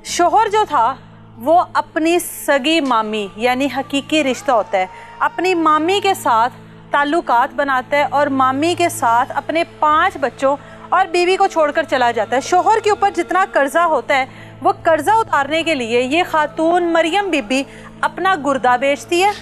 शोहर जो था वो अपनी सगी मामी यानी हकीकी रिश्ता होता है, अपनी मामी के साथ ताल्लुकात बनाता है और मामी के साथ अपने 5 बच्चों और बीवी को छोड़कर चला जाता है। शोहर के ऊपर जितना कर्जा होता है वो कर्जा उतारने के लिए ये खातून मरियम बीबी अपना गुर्दा बेचती है,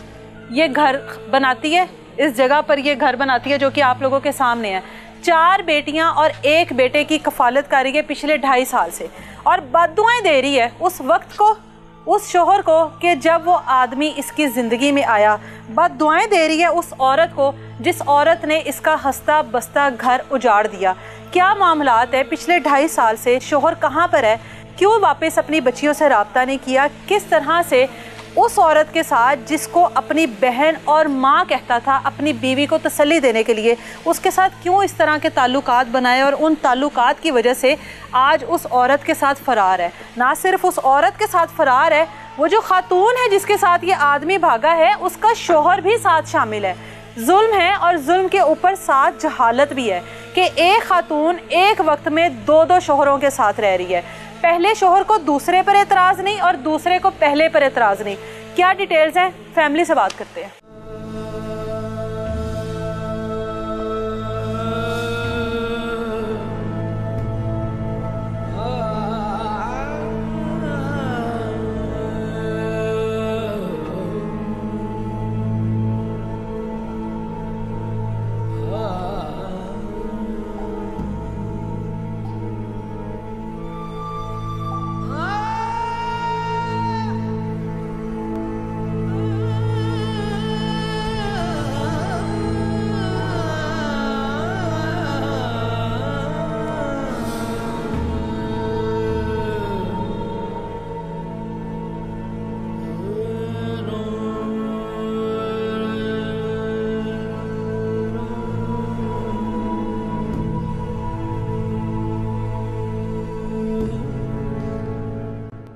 ये घर बनाती है, इस जगह पर ये घर बनाती है जो कि आप लोगों के सामने है। 4 बेटियां और 1 बेटे की कफालत कर रही है पिछले 2.5 साल से और बद्दुआएं दे रही है उस वक्त को, उस शोहर को कि जब वो आदमी इसकी ज़िंदगी में आया। बद्दुआएं दे रही है उस औरत को जिस औरत ने इसका हंसता बसता घर उजाड़ दिया। क्या मामलात है, पिछले 2.5 साल से शोहर कहाँ पर है, क्यों वापस अपनी बच्चियों से रब्ता नहीं किया, किस तरह से उस औरत के साथ जिसको अपनी बहन और माँ कहता था अपनी बीवी को तसल्ली देने के लिए, उसके साथ क्यों इस तरह के ताल्लुकात बनाए और उन ताल्लुकात की वजह से आज उस औरत के साथ फ़रार है। ना सिर्फ उस औरत के साथ फ़रार है, वो जो खातून है जिसके साथ ये आदमी भागा है उसका शोहर भी साथ शामिल है। जुल्म है और जुल्म के ऊपर साथ जहालत भी है कि एक खातून एक वक्त में 2-2 शोहरों के साथ रह रही है। पहले शोहर को दूसरे पर एतराज़ नहीं और दूसरे को पहले पर एतराज़ नहीं। क्या डिटेल्स हैं, फैमिली से बात करते हैं।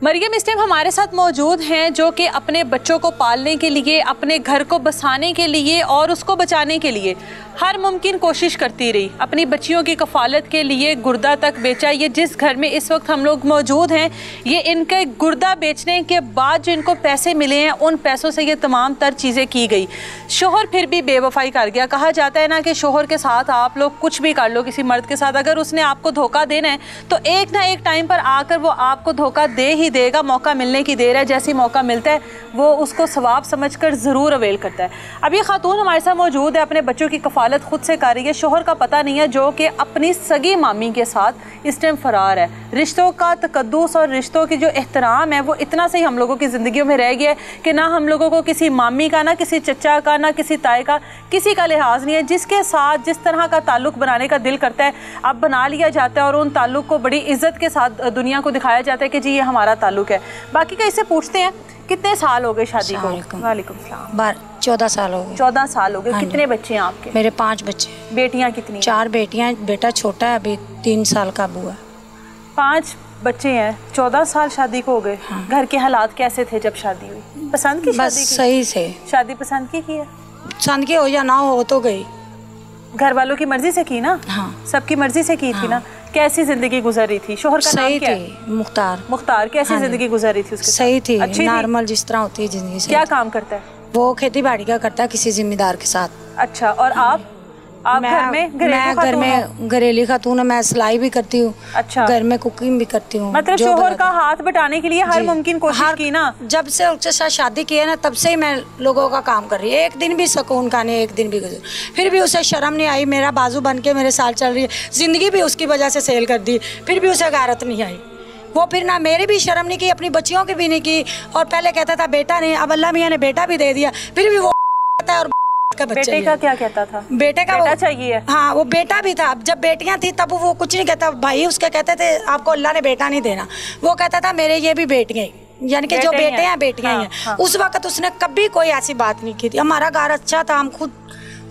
मरियम इस टाइम हमारे साथ मौजूद हैं जो कि अपने बच्चों को पालने के लिए, अपने घर को बसाने के लिए और उसको बचाने के लिए हर मुमकिन कोशिश करती रही। अपनी बच्चियों की कफ़ालत के लिए गुर्दा तक बेचा। ये जिस घर में इस वक्त हम लोग मौजूद हैं, ये इनके गुर्दा बेचने के बाद जो इनको पैसे मिले हैं उन पैसों से ये तमाम तर चीज़ें की गई। शोहर फिर भी बेवफाई कर गया। कहा जाता है ना कि शोहर के साथ आप लोग कुछ भी कर लो, किसी मर्द के साथ अगर उसने आपको धोखा देना है तो एक ना एक टाइम पर आकर वो आपको धोखा दे ही देगा। मौका मिलने की देर है, जैसी मौका मिलता है वो उसको सवाब समझकर ज़रूर अवेल करता है। अब ये खातून हमारे साथ मौजूद है, अपने बच्चों की कफ़ालत खुद से कर रही है। शोहर का पता नहीं है जो कि अपनी सगी मामी के साथ इस टाइम फ़रार है। रिश्तों का तकद्दुस और रिश्तों की जो एहतराम है वो इतना से ही हम लोगों की ज़िंदगियों में रह गया है कि ना हम लोगों को किसी मामी का, ना किसी चचा का, ना किसी ताए का, किसी का लिहाज नहीं है। जिसके साथ जिस तरह का ताल्लुक़ बनाने का दिल करता है अब बना लिया जाता है और उन ताल्लुक़ को बड़ी इज़्ज़त के साथ दुनिया को दिखाया जाता है कि जी ये हमारा ताल्लुक़ है। बाकी का इससे पूछते हैं, कितने साल हो गए शादी को? वालेकुम सलाम। 14 साल हो गए। 14 साल हो गए। कितने बच्चे हैं आपके? मेरे 5 बच्चे। बेटियां कितनी? 4 बेटियां, बेटा छोटा है, अभी 3 साल का हुआ। 5 बच्चे हैं, 14 साल शादी को हो गए। हाँ। घर के हालात कैसे थे जब शादी हुई? पसंद की शादी? बस सही से शादी पसंद की है? पसंद की हो या ना हो तो गई। घर वालों की मर्जी से की ना? हाँ। सबकी मर्जी से की थी ना? कैसी जिंदगी गुजर रही थी? शोहर का नाम क्या है? मुख्तार। मुख्तार। कैसी जिंदगी गुजर रही थी उसके? सही थी, अच्छी नॉर्मल जिस तरह होती है जिंदगी। क्या काम करता है वो? खेती बाड़ी का करता है किसी जिम्मेदार के साथ। अच्छा। और आप मैं घर में घरेलू खातून हूँ, मैं सिलाई भी करती हूँ। अच्छा। घर में कुकिंग भी करती हूँ। मतलब शोहर का हाथ बटाने के लिए हर मुमकिन कोशिश की ना? जब से उसके साथ शादी की है ना तब से ही मैं लोगों का काम कर रही है। एक दिन भी सुकून का नहीं, एक दिन भी गुजर। फिर भी उसे शर्म नहीं आई, मेरा बाजू बन के मेरे साथ चल रही है। जिंदगी भी उसकी वजह से सेल कर दी, फिर भी उसे गैरत नहीं आई। वो फिर ना मेरी भी शर्म नहीं की, अपनी बच्चियों की भी नहीं की। और पहले कहता था बेटा नहीं, अब अल्लाह मियाँ ने बेटा भी दे दिया, फिर भी वो और बेटे का क्या कहता था? बेटे का बेटा चाहिए। हाँ, वो बेटा भी था। जब बेटियां थी तब वो कुछ नहीं कहता। भाई उसके कहते थे आपको अल्लाह ने बेटा नहीं देना, वो कहता था मेरे ये भी बेटियां, यानी कि जो बेटे हैं बेटियां ही हैं। उस वक्त उसने कभी कोई ऐसी बात नहीं की थी। हमारा घर अच्छा था, हम खुद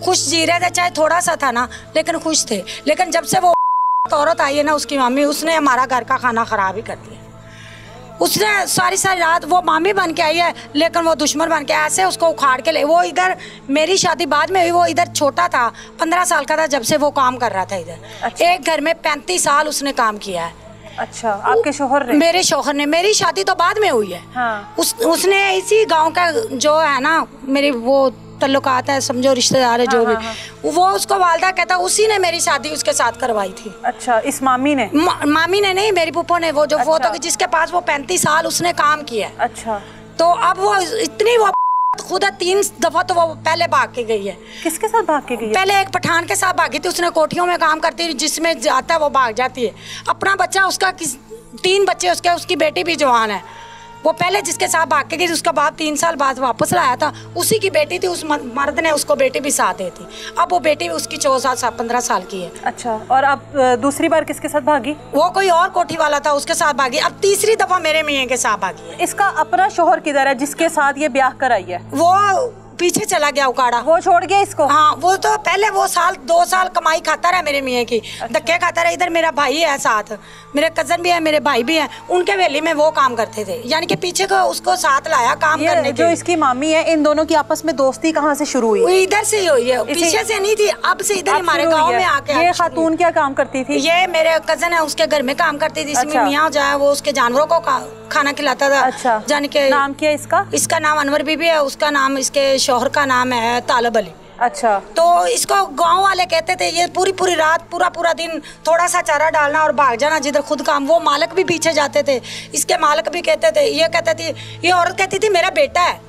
खुश जी रहे थे, चाहे थोड़ा सा था ना लेकिन खुश थे। लेकिन जब से वो औरत आई है ना, उसकी मामी, उसने हमारा घर का खाना खराब ही कर दिया। उसने सारी रात, वो मामी बन के आई है लेकिन वो दुश्मन बन के ऐसे उसको उखाड़ के ले। वो इधर मेरी शादी बाद में हुई, वो इधर छोटा था, 15 साल का था जब से वो काम कर रहा था इधर। अच्छा। एक घर में 35 साल उसने काम किया है। अच्छा, आपके शोहर ने? मेरे शोहर ने। मेरी शादी तो बाद में हुई है। हाँ। उसने इसी गांव का जो है ना, मेरी वो तल्लुकात है, समझो रिश्तेदार है जो भी, वो उसको वालदा कहता, उसी ने मेरी शादी उसके साथ करवाई थी। अच्छा, इस मामी ने? मामी ने नहीं, मेरी पुप्पो ने। वो जो अच्छा। वो तो जिसके पास वो 35 साल उसने काम किया। अच्छा। तो अब वो इतनी वो खुद 3 दफा तो वो पहले भाग के गई है। किसके साथ भाग के गई है? पहले एक पठान के साथ भागी थी। उसने कोठियों में काम करती थी, जिसमें जाता है वो भाग जाती है। अपना बच्चा उसका 3 बच्चे उसके, उसकी बेटी भी जवान है। वो पहले जिसके साथ भाग के गई थी, उसका बाप 3 साल बाद वापस लाया था, उसी की बेटी थी। उस मर्द ने उसको बेटी भी साथ दी थी। अब वो बेटी उसकी 14-15 साल की है। अच्छा, और अब दूसरी बार किसके साथ भागी? वो कोई और कोठी वाला था, उसके साथ भागी। अब तीसरी दफा मेरे मियाँ के साथ भागी है। इसका अपना शोहर किधर है जिसके साथ ये ब्याह कराई है? वो पीछे चला गया उकाड़ा। वो छोड़ गया इसको? हाँ, वो तो पहले वो 2 साल कमाई खाता रहा मेरे मियाँ की। अच्छा। धक्के खाता रहा। इधर मेरा भाई है साथ, मेरे कजन भी है, मेरे भाई भी है। उनके वेली में वो काम करते थे, यानी कि पीछे को उसको साथ लाया काम करने जो इसकी मामी है, इन दोनों की आपस में दोस्ती कहाँ से शुरू हुई? इधर से ही हुई है, पीछे से नहीं थी। अब से इधर हमारे गाँव में आके। ये खातून क्या काम करती थी? ये मेरे कजन है, उसके घर में काम करती थी। इसमें अच्छा। मियाँ जो है वो उसके जानवरों को खाना खिलाता था। अच्छा, जाने के नाम क्या इसका? इसका नाम अनवर बीबी है, उसका नाम, इसके शोहर का नाम है तालब अली। अच्छा। तो इसको गांव वाले कहते थे ये पूरी रात पूरा दिन थोड़ा सा चारा डालना और भाग जाना जिधर खुद काम। वो मालिक भी पीछे जाते थे, इसके मालिक भी कहते थे। ये कहते थी, ये औरत कहती थी मेरा बेटा है,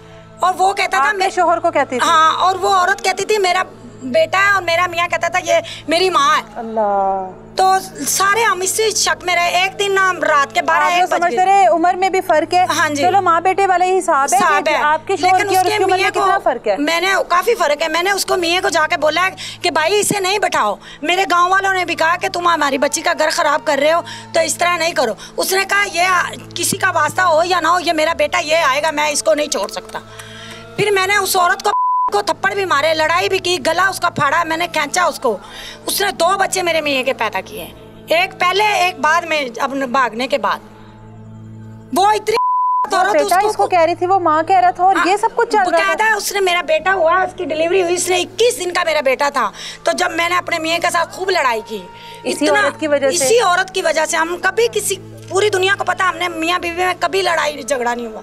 और वो कहता था मेरे शोहर को कहती थी। हाँ, और वो औरत कहती थी मेरा बेटा है, और मेरा मियाँ कहता था ये मेरी माँ है। अल्लाह। तो सारे हम इसी शक में रहे। एक दिन ना रात के 12-1 बजे। समझते रहे उम्र में भी फर्क है। हाँ जी। चलो माँ बेटे वाले ही हिसाब है। आपके शोहर की और उसकी उम्र में कितना फर्क है? मैंने काफी फर्क है। मैंने उसको मियाँ को जाके बोला कि भाई इसे नहीं बैठाओ। मेरे गांव वालों ने भी कहा कि तुम हमारी बच्ची का घर खराब कर रहे हो, तो इस तरह नहीं करो। उसने कहा ये किसी का वास्ता हो या ना हो, ये मेरा बेटा ये आएगा, मैं इसको नहीं छोड़ सकता। फिर मैंने उस औरत को थप्पड़ भी मारे, लड़ाई भी की, गला उसका फाड़ा, मैंने खींचा उसको। उसने 2 बच्चे मेरे मियाँ के पैदा किए, एक पहले एक बाद में। अब भागने के बाद वो इतनी बेटा इसको कह रही थी, वो माँ कह रहा था, और ये सब कुछ चल रहा था। उसने मेरा बेटा हुआ, उसकी डिलीवरी हुई, इसने 21 दिन का मेरा बेटा था। तो जब मैंने अपने मियाँ के साथ खूब लड़ाई की, इसी औरत की वजह से। इसी औरत की वजह से हम कभी किसी, पूरी दुनिया को पता, हमने मियाँ बीवी में कभी लड़ाई झगड़ा नहीं हुआ।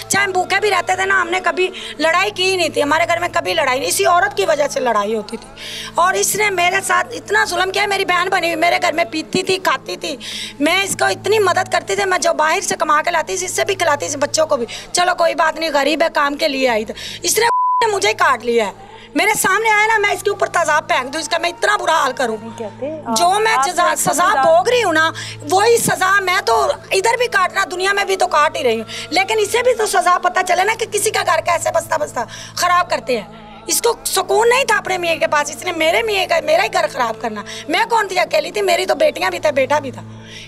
चाहे हम भूखे भी रहते थे ना, हमने कभी लड़ाई की ही नहीं थी। हमारे घर में कभी लड़ाई नहीं, इसी औरत की वजह से लड़ाई होती थी। और इसने मेरे साथ इतना जुल्म किया। मेरी बहन बनी हुई मेरे घर में पीती थी, खाती थी, मैं इसको इतनी मदद करती थी। मैं जो बाहर से कमा के लाती थी, इससे भी खिलाती थी बच्चों को भी। चलो कोई बात नहीं, गरीब है, काम के लिए आई थी। इसने मुझे ही काट लिया है। मेरे सामने आया ना, मैं इसके ऊपर तेजाब फेंक दूं, इसका मैं इतना बुरा हाल करूं। जो मैं सजा भोग रही हूँ ना, वही सजा मैं तो इधर भी काटना, दुनिया में भी तो काट ही रही हूँ। लेकिन इसे भी तो सजा पता चले ना कि किसी का घर कैसे बसता खराब करते हैं। इसको सुकून नहीं था अपने मियाँ के पास, इसने मेरे मियाँ का, मेरा ही घर खराब करना। मैं कौन थी, अकेली थी, मेरी तो बेटियां भी था, बेटा भी था।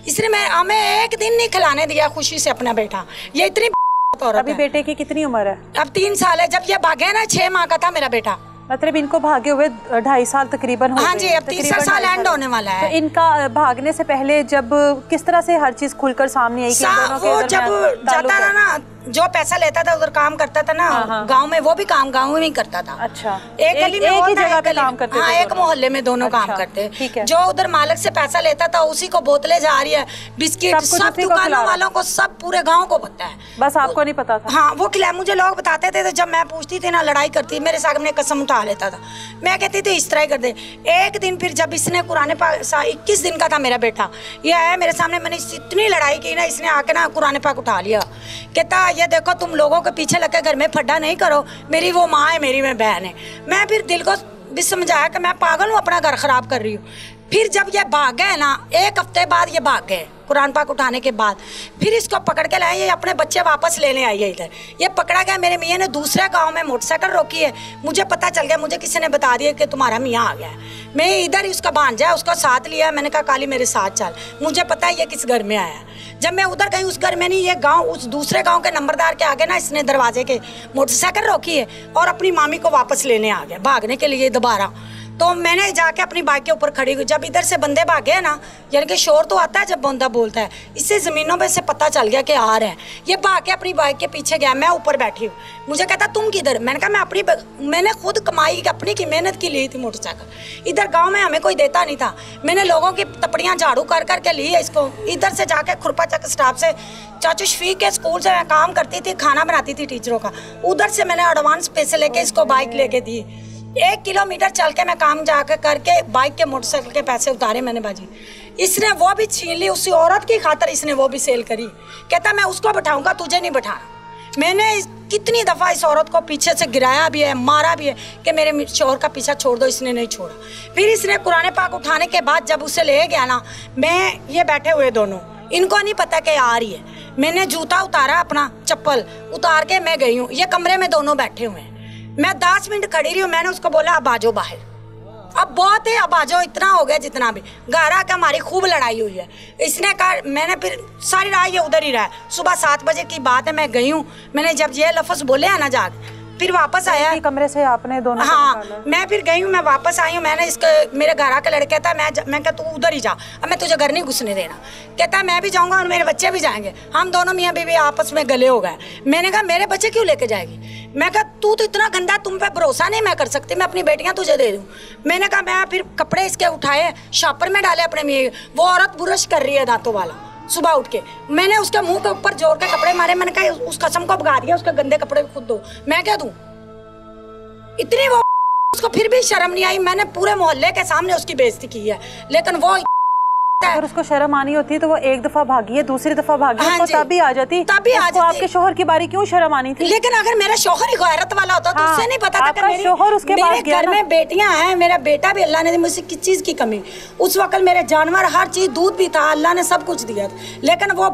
इसने हमें एक दिन नहीं खिलाने दिया खुशी से अपना बेटा। ये इतनी अभी बेटे की कितनी उम्र है? अब 3 साल है। जब ये भागे ना, 6 माह का था मेरा बेटा। मतलब इनको भागे हुए 2.5 साल तकरीबन हो। हाँ जी, अब 3 साल एंड होने वाला है। तो इनका भागने से पहले जब किस तरह से हर चीज खुलकर सामने आई? वो जब जाता था ना, जो पैसा लेता था उधर काम करता था ना, गांव में, वो भी काम गांव में ही करता था। अच्छा, एक गली में एक ही जगह पे काम करते थे? हाँ, एक मोहल्ले में दोनों काम करते। ठीक है। जो उधर मालिक से पैसा लेता था, उसी को बोतलें जा रही है, बिस्किट, सब दुकानों वालों को, सब पूरे गाँव को पता है, बस आपको नहीं पता था? हाँ, वो खिलाया। मुझे लोग बताते थे, तो जब मैं पूछती थी ना, लड़ाई करती, मेरे सामने कसम उठा लेता था। मैं कहती थी इस तरह ही कर दे। एक दिन फिर जब इसने कुरान पाक, 21 दिन का था मेरा बेटा, ये आया मेरे सामने, मैंने इतनी लड़ाई की ना, इसने आके ना कुरान पाक उठा लिया। कहता ये देखो, तुम लोगों के पीछे लग के घर में फड्डा नहीं करो, मेरी वो माँ है, मेरी मैं बहन है। मैं फिर दिल को भी समझाया कि मैं पागल हूँ, अपना घर खराब कर रही हूँ। फिर जब ये भाग गए ना, 1 हफ्ते बाद ये भाग गए कुरान पाक उठाने के बाद, फिर इसको पकड़ के लाए। ये अपने बच्चे वापस लेने आई है इधर। ये पकड़ा गया। मेरे मियाँ ने दूसरे गांव में मोटरसाइकिल रोकी है, मुझे पता चल गया, मुझे किसी ने बता दिया कि तुम्हारा मियाँ आ गया है। मैं इधर ही उसका भांजा, उसको साथ लिया। मैंने कहा काली मेरे साथ चल, मुझे पता है ये किस घर में आया। जब मैं उधर गई, उस घर में नहीं, ये गांव, उस दूसरे गांव के नंबरदार के आगे ना, इसने दरवाजे के मोटरसाइकिल रोकी है और अपनी मामी को वापस लेने आ गया, भागने के लिए दोबारा। तो मैंने जाके अपनी बाइक के ऊपर खड़ी हुई। जब इधर से बंदे भागे ना, यानी कि शोर तो आता है जब बंदा बोलता है, इससे ज़मीनों पे से पता चल गया कि आ रहे हैं। ये भाग के अपनी बाइक के पीछे गया, मैं ऊपर बैठी हूँ। मुझे कहता तुम किधर? मैंने कहा मैंने खुद कमाई अपनी की मेहनत की ली थी मोटरसाइकिल। इधर गाँव में हमें कोई देता नहीं था, मैंने लोगों की तपड़ियाँ झाड़ू कर करके ली है इसको। इधर से जाके खुरपाचक स्टाफ से, चाचू शफीक के स्कूल से मैं काम करती थी, खाना बनाती थी टीचरों का, उधर से मैंने एडवांस पैसे लेके इसको बाइक लेके दी। 1 किलोमीटर चल के मैं काम जाकर करके बाइक के मोटरसाइकिल के पैसे उतारे मैंने बाजी। इसने वो भी छीन ली, उसी औरत की खातर इसने वो भी सेल करी। कहता मैं उसको बैठाऊंगा, तुझे नहीं बैठाना। मैंने कितनी दफ़ा इस औरत को पीछे से गिराया भी है, मारा भी है कि मेरे शोहर का पीछा छोड़ दो, इसने नहीं छोड़ा। फिर इसने कुरान पाक उठाने के बाद जब उसे ले गया ना, मैं ये बैठे हुए दोनों, इनको नहीं पता कि आ रही है। मैंने जूता उतारा, अपना चप्पल उतार के मैं गई हूँ। ये कमरे में दोनों बैठे हुए हैं। मैं 10 मिनट खड़ी रही हूँ। मैंने उसको बोला अब आ जाओ बाहर, अब बहुत है, अब आ जाओ, इतना हो गया जितना भी। घर आकर हमारी खूब लड़ाई हुई है। इसने कहा, मैंने फिर सारी रात ये उधर ही रहा। सुबह 7 बजे की बात है, मैं गई हूँ। मैंने जब ये लफ्ज़ बोले है ना जाके, फिर वापस आया कमरे से आपने दोनों। हाँ, मैं फिर गई हूँ, मैं वापस आई हूँ। मैंने इसके, मेरे घर आके लड़के था, मैं कहा तू उधर ही जा, अब मैं तुझे घर नहीं घुसने देना। कहता है मैं भी जाऊँगा और मेरे बच्चे भी जाएंगे। हम दोनों मियाँ बीवी आपस में गले हो गए। मैंने कहा मेरे बच्चे क्यों लेके जाएगी? मैं कहा तू तो इतना गंदा, तुम पे भरोसा नहीं मैं कर सकती, मैं अपनी बेटियाँ तुझे दे दूँ। मैंने कहा मैं फिर कपड़े इसके उठाए, शॉपर में डाले अपने मियाँ। वो औरत बुरश कर रही है दांतों वाला, सुबह उठ के मैंने उसके मुंह के ऊपर जोर के कपड़े मारे। मैंने कहा उस कसम को भगा दिया, उसके गंदे कपड़े खुद दो, मैं क्या दूँ? इतनी वो, उसको फिर भी शर्म नहीं आई। मैंने पूरे मोहल्ले के सामने उसकी बेइज्जती की है, लेकिन वो अगर उसको शर्म आनी होती तो वो एक दफा भागी है, दूसरी दफा भागी हाँ तो तभी आ जाती। तभी आ जाती। आपके शोहर की बारी क्यों शर्म आनी थी? लेकिन अगर मेरा शोहर ही गैरत वाला होता तो उससे नहीं पता था कि मेरे शोहर उसके मेरे घर में बेटियां हैं, मेरा बेटा भी, अल्लाह ने मुझसे किस चीज की कमी। उस वक्त मेरे जानवर, हर चीज, दूध भी था, अल्लाह ने सब कुछ दिया, लेकिन वो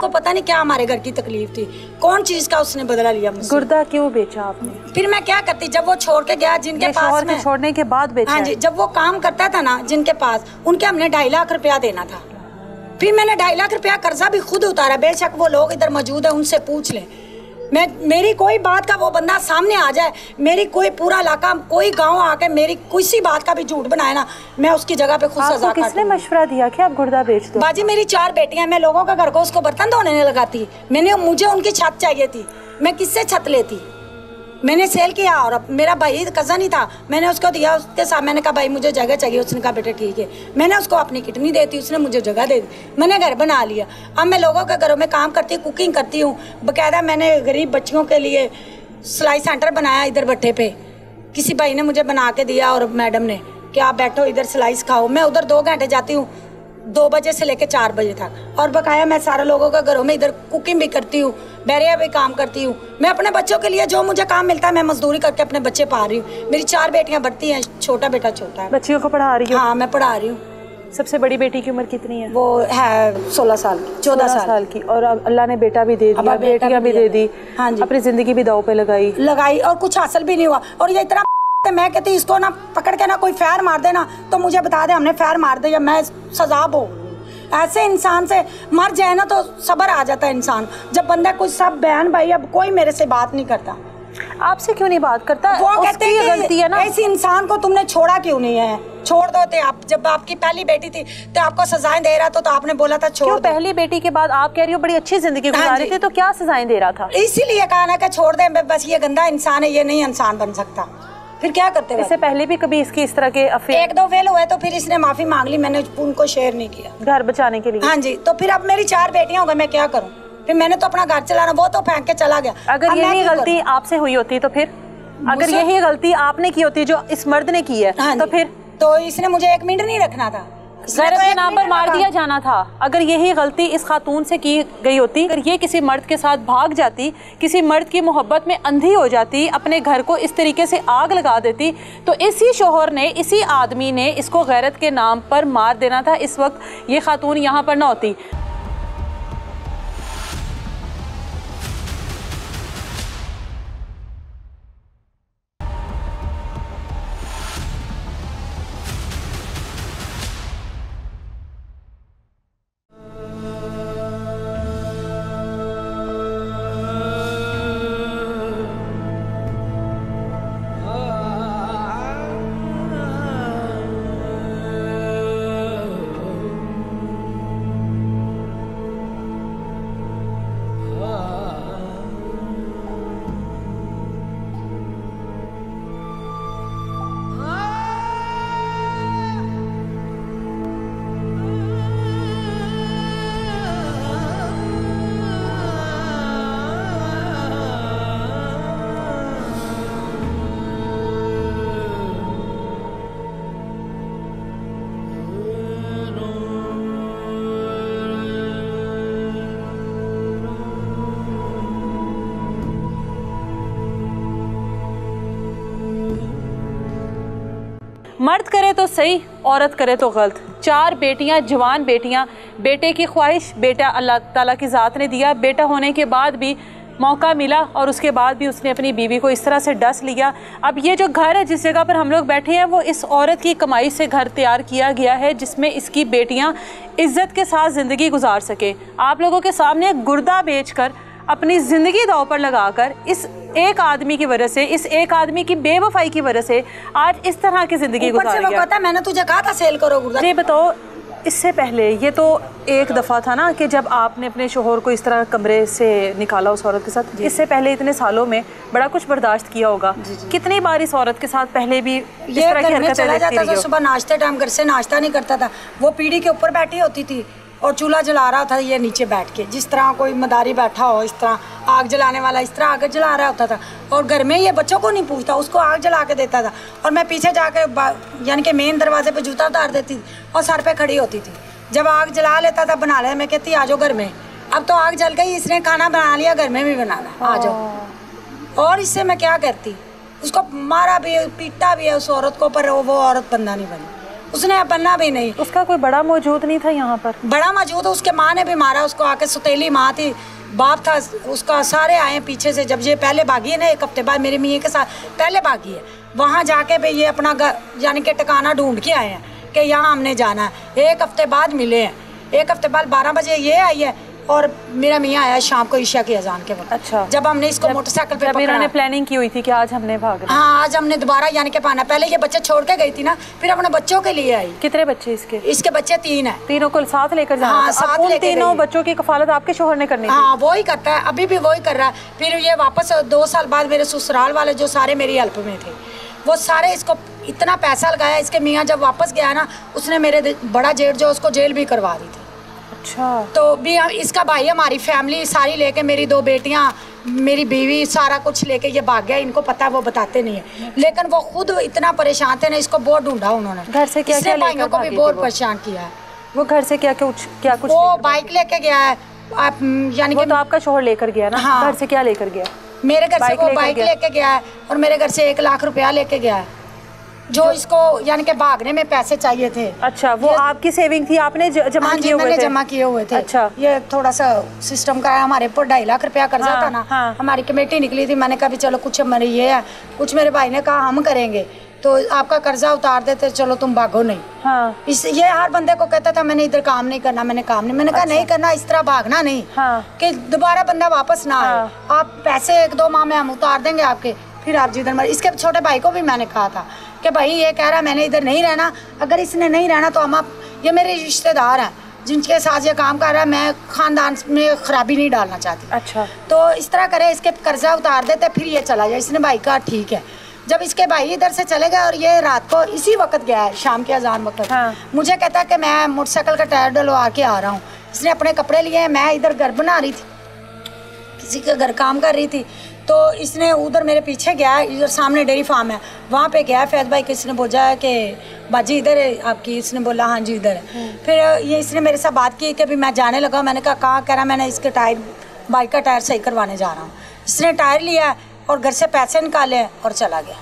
को पता नहीं क्या हमारे घर की तकलीफ थी, कौन चीज का उसने बदला लिया मुझसे। गुर्दा क्यों बेचा आपने? फिर मैं क्या करती, जब वो छोड़ के गया, जिनके पास में छोड़ने के बाद बेचा। हाँ जी, जब वो काम करता था ना जिनके पास, उनके हमने 2.5 लाख रुपया देना था। फिर मैंने 2.5 लाख रुपया कर्जा भी खुद उतारा। बेशक वो लोग इधर मौजूद है, उनसे पूछ ले। मेरी कोई बात का वो बंदा सामने आ जाए, मेरी कोई पूरा इलाका, कोई गांव आके मेरी किसी बात का भी झूठ बनाए ना, मैं उसकी जगह पे खुद सजा काटूं। किसने मशवरा दिया कि आप गुर्दा बेच दो? बाजी मेरी 4 बेटियां, मैं लोगों का घर को उसको बर्तन धोने नहीं लगाती। मुझे उनकी छत चाहिए थी, मैं किससे छत लेती? मैंने सेल किया और मेरा भाई कज़न ही था, मैंने उसको दिया, उसके साथ मैंने कहा भाई मुझे जगह चाहिए। उसने कहा बेटा ठीक है। मैंने उसको अपनी किडनी देती, उसने मुझे जगह दे दी, मैंने घर बना लिया। अब मैं लोगों के घरों में काम करती हूँ, कुकिंग करती हूँ। बाकायदा मैंने गरीब बच्चियों के लिए सिलाई सेंटर बनाया इधर भट्टे पे, किसी भाई ने मुझे बना के दिया और मैडम ने कि आप बैठो इधर सिलाई सिखाओ। मैं उधर 2 घंटे जाती हूँ, 2 बजे से लेकर 4 बजे तक। और बकाया मैं सारे लोगों के घरों में इधर कुकिंग भी करती हूँ, बैरिया भी काम करती हूँ। मैं अपने बच्चों के लिए जो मुझे काम मिलता है मैं मजदूरी करके अपने बच्चे पा रही हूँ। मेरी 4 बेटियाँ बढ़ती हैं, छोटा बेटा छोटा है। बच्चियों को पढ़ा रही हूँ? हाँ मैं पढ़ा रही हूँ। सबसे बड़ी बेटी की उम्र कितनी है? वो है 16 साल की, 14 साल की। और अल्लाह ने बेटा भी दे दिया, बेटियाँ भी दे दी। हाँ जी, अपनी जिंदगी भी दाव पे लगाई और कुछ हासिल भी नहीं हुआ। और ये इतना मैं कहती इसको ना पकड़ के ना कोई फैर मार देना तो मुझे बता दे हमने फैर मार दिया, मैं सजा बो। ऐसे इंसान से मर जाए ना तो सब्र आ जाता है इंसान। जब बंदा कुछ सब बहन भाई अब कोई मेरे से बात नहीं करता। आपसे क्यों नहीं बात करता? वो कहते हैं कि गलती है ना, ऐसे इंसान को तुमने छोड़ा क्यों नहीं है? छोड़ दो थे आप, जब आपकी पहली बेटी थी तो आपको सजाएं दे रहा था तो आपने बोला था छोड़ दो। पहली बेटी के बाद आप कह रही हो बड़ी अच्छी जिंदगी गुजार रही थी, तो क्या सजाएं दे रहा था? इसीलिए कहा ना कि छोड़ दे, बस ये गंदा इंसान है, ये नहीं इंसान बन सकता। फिर क्या करते हैं? इससे पहले भी कभी इसकी इस तरह के अफेयर 1-2 फेल हुए तो फिर इसने माफी मांग ली, मैंने उनको शेयर नहीं किया घर बचाने के लिए। हाँ जी, तो फिर अब मेरी 4 बेटियां हो गई, मैं क्या करूँ? फिर मैंने तो अपना घर चलाना, वो तो फेंक के चला गया। अगर यही गलती आपसे हुई होती तो फिर, अगर यही गलती आपने की होती जो इस मर्द ने की है, तो फिर तो इसने मुझे 1 मिनट नहीं रखना था, गैरत के नाम पर मार दिया जाना था। अगर यही गलती इस खातून से की गई होती, अगर ये किसी मर्द के साथ भाग जाती, किसी मर्द की मोहब्बत में अंधी हो जाती, अपने घर को इस तरीके से आग लगा देती, तो इसी शोहर ने, इसी आदमी ने इसको गैरत के नाम पर मार देना था। इस वक्त ये खातून यहाँ पर ना होती। मर्द करे तो सही, औरत करे तो गलत। 4 बेटियां, जवान बेटियां, बेटे की ख्वाहिश, बेटा अल्लाह ताला की ज़ात ने दिया, बेटा होने के बाद भी मौका मिला और उसके बाद भी उसने अपनी बीवी को इस तरह से डस लिया। अब ये जो घर है जिस जगह पर हम लोग बैठे हैं वो इस औरत की कमाई से घर तैयार किया गया है जिसमें इसकी बेटियां इज्जत के साथ ज़िंदगी गुजार सके। आप लोगों के सामने गुर्दा बेचकर अपनी ज़िंदगी दांव पर लगाकर इस एक आदमी की वजह से, इस एक आदमी की बेवफाई की वजह से आज इस तरह की ज़िंदगी गुजार रही है। मैंने तुझे कहा था सेल करो गुर्दा। ये बताओ, इससे पहले ये तो एक दफ़ा था ना कि जब आपने अपने शोहर को इस तरह कमरे से निकाला उस औरत के साथ, इससे पहले इतने सालों में बड़ा कुछ बर्दाश्त किया होगा। कितनी बार इस औरत के साथ पहले भी इस तरह की हरकतें चला जाता था? सुबह नाश्ते टाइम घर से नाश्ता नहीं करता था, वो पीढ़ी के ऊपर बैठी होती थी और चूल्हा जला रहा था ये नीचे बैठ के, जिस तरह कोई मदारी बैठा हो इस तरह आग जलाने वाला इस तरह आग जला रहा होता था। और घर में ये बच्चों को नहीं पूछता, उसको आग जला के देता था और मैं पीछे जाके यानी कि मेन दरवाजे पे जूता उतार देती थी और सर पे खड़ी होती थी। जब आग जला लेता था बना ले, मैं कहती आ जाओ घर में, अब तो आग जल गई, इसने खाना बना लिया, घर में भी बनाना, आ जाओ। और इससे मैं क्या करती, उसको मारा भी, पीटा भी है उस औरत को, पर वो औरत बंदा नहीं बनी, उसने बनना भी नहीं। उसका कोई बड़ा मौजूद नहीं था यहाँ पर? बड़ा मौजूद, उसके माँ ने भी मारा उसको आके, सुतेली माँ थी, बाप था उसका, सारे आए पीछे से। जब ये पहले भागी है ना, 1 हफ्ते बाद मेरे मियाँ के साथ पहले भागी है, वहाँ जाके भी ये अपना यानी कि ठिकाना ढूंढ के आए हैं कि यहाँ हमने जाना है। 1 हफ्ते बाद मिले हैं, 1 हफ्ते बाद 12 बजे ये आई है और मेरा मियाँ आया शाम को ईशा की अजान के वक्त। अच्छा, जब हमने इसको मोटरसाइकिल पे पकड़ा, इन्होंने प्लानिंग की हुई थी कि आज हमने भागना। हाँ, आज हमने दोबारा यानी कि पाना, पहले ये बच्चे छोड़ के गई थी ना, फिर अपने बच्चों के लिए आई। कितने बच्चे इसके? इसके बच्चे 3 हैं। तीनों को साथ लेकर जाना? हाँ, साथ लेकर। तीनों बच्चों की कफालत आपके शोहर ने करनी? हाँ, वो ही करता है, अभी भी वो ही कर रहा है। फिर ये वापस 2 साल बाद मेरे ससुराल वाले जो सारे मेरी हेल्प में थे, वो सारे इसको इतना पैसा लगाया। इसके मियाँ जब वापस गया ना, उसने मेरे बड़ा जेठ जो उसको जेल भी करवा दी थी। अच्छा। तो भी इसका भाई, हमारी फैमिली सारी लेके, मेरी 2 बेटियां, मेरी बीवी, सारा कुछ लेके ये भाग गया। इनको पता है, वो बताते नहीं है, लेकिन वो खुद इतना परेशान थे ना, इसको बहुत ढूंढा उन्होंने। घर से क्या क्या भाइयों को भी बहुत परेशान किया है। वो घर से क्या कुछ वो बाइक लेके गया है, यानी कि तो आपका शोहर लेकर गया ना? हाँ। घर से क्या लेकर गया? मेरे घर से वो बाइक लेके गया है और मेरे घर से 1 लाख रुपया लेके गया है, जो इसको यानी कि भागने में पैसे चाहिए थे। अच्छा, वो आपकी सेविंग थी, आपने जमा किए हुए थे? मैंने जमा किए हुए थे। अच्छा, ये थोड़ा सा सिस्टम का है, हमारे ऊपर 2.5 लाख रुपया कर्जा था ना। हाँ। हमारी कमेटी निकली थी, मैंने कहा भी चलो कुछ हमारे ये है, कुछ मेरे भाई ने कहा हम करेंगे, तो आपका कर्जा उतार देते, चलो तुम भागो नहीं। हाँ। ये हर बंदे को कहता था मैंने इधर काम नहीं करना, मैंने काम नहीं, मैंने कहा नहीं करना, इस तरह भागना नहीं। हाँ। कि दोबारा बंदा वापस ना आए। आप पैसे 1-2 माह में हम उतार देंगे आपके, फिर आप जिधर मर्जी। इसके छोटे भाई को भी मैंने कहा था कि भाई ये कह रहा है मैंने इधर नहीं रहना, अगर इसने नहीं रहना तो हम ये मेरे रिश्तेदार हैं जिनके साथ ये काम कर रहा है, मैं खानदान में खराबी नहीं डालना चाहती। अच्छा, तो इस तरह करे, इसके कर्जा उतार देते, फिर ये चला जाए। इसने भाई कहा ठीक है। जब इसके भाई इधर से चले गए और ये रात को इसी वक्त गया है, शाम के अजान वक्त। हाँ। मुझे कहता है कि मैं मोटरसाइकिल का टायर डलवा के आ रहा हूँ। इसने अपने कपड़े लिए हैं, मैं इधर घर बना रही थी, किसी के घर काम कर रही थी, तो इसने उधर मेरे पीछे गया, इधर सामने डेयरी फार्म है, वहाँ पे गया। फैज भाई किसने बोला है कि बाजी इधर है आपकी? इसने बोला हाँ जी इधर है। फिर ये इसने मेरे साथ बात की कि भी मैं जाने लगा। मैंने कहा कहाँ? कह रहा मैंने इसके टायर, बाइक का टायर सही करवाने जा रहा हूँ। इसने टायर लिया और घर से पैसे निकाले और चला गया।